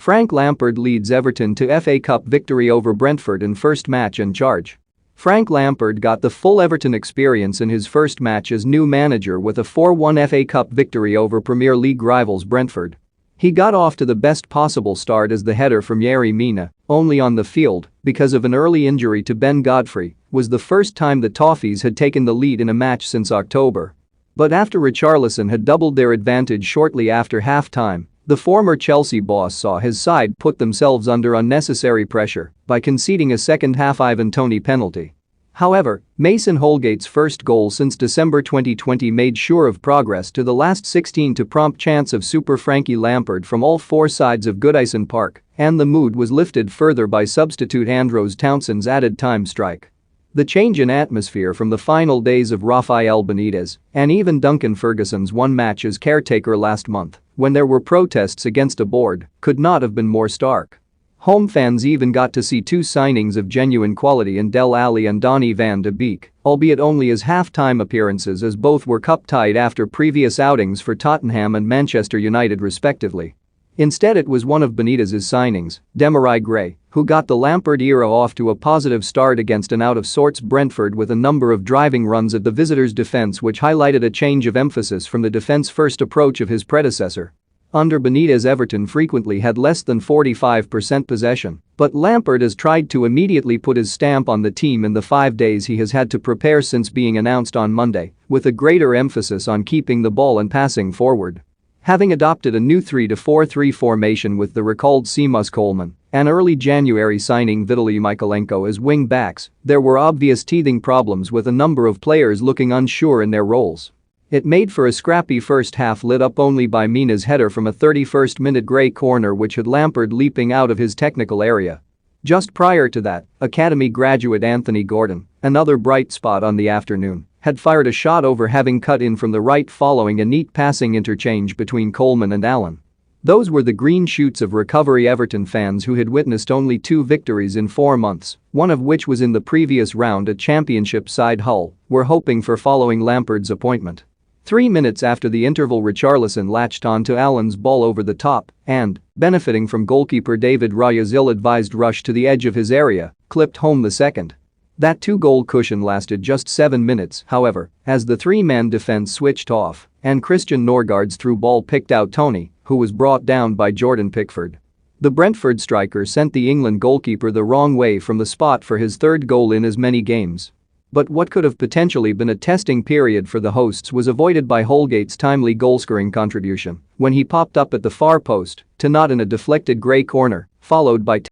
Frank Lampard leads Everton to FA Cup victory over Brentford in first match in charge. Frank Lampard got the full Everton experience in his first match as new manager with a 4-1 FA Cup victory over Premier League rivals Brentford. He got off to the best possible start as the header from Yerry Mina, only on the field because of an early injury to Ben Godfrey, was the first time the Toffees had taken the lead in a match since October. But after Richarlison had doubled their advantage shortly after half-time, the former Chelsea boss saw his side put themselves under unnecessary pressure by conceding a second-half Ivan Toney penalty. However, Mason Holgate's first goal since December 2020 made sure of progress to the last 16 to prompt chance of Super Frankie Lampard from all four sides of Goodison Park, and the mood was lifted further by substitute Andros Townsend's added time strike. The change in atmosphere from the final days of Rafael Benitez and even Duncan Ferguson's one match as caretaker last month, when there were protests against a board, could not have been more stark. Home fans even got to see two signings of genuine quality in Dele Alli and Donny van de Beek, albeit only as half-time appearances as both were cup-tied after previous outings for Tottenham and Manchester United respectively. Instead, it was one of Benitez's signings, Demarai Gray, who got the Lampard era off to a positive start against an out-of-sorts Brentford with a number of driving runs at the visitors' defense which highlighted a change of emphasis from the defense-first approach of his predecessor. Under Benitez, Everton frequently had less than 45% possession, but Lampard has tried to immediately put his stamp on the team in the 5 days he has had to prepare since being announced on Monday, with a greater emphasis on keeping the ball and passing forward. Having adopted a new 3-4-3 formation with the recalled Seamus Coleman and early January signing Vitaly Mykolenko as wing-backs, there were obvious teething problems with a number of players looking unsure in their roles. It made for a scrappy first half lit up only by Mina's header from a 31st-minute Gray corner which had Lampard leaping out of his technical area. Just prior to that, academy graduate Anthony Gordon, another bright spot on the afternoon, had fired a shot over having cut in from the right following a neat passing interchange between Coleman and Allen. Those were the green shoots of recovery Everton fans who had witnessed only 2 victories in 4 months, one of which was in the previous round at Championship side Hull, were hoping for following Lampard's appointment. 3 minutes after the interval, Richarlison latched onto Allen's ball over the top and, benefiting from goalkeeper David Raya's ill-advised rush to the edge of his area, clipped home the second. That 2-goal cushion lasted just 7 minutes, however, as the 3-man defense switched off and Christian Norgaard's through ball picked out Toney, who was brought down by Jordan Pickford. The Brentford striker sent the England goalkeeper the wrong way from the spot for his 3rd goal in as many games. But what could have potentially been a testing period for the hosts was avoided by Holgate's timely goal-scoring contribution when he popped up at the far post to nod in a deflected Gray corner, followed by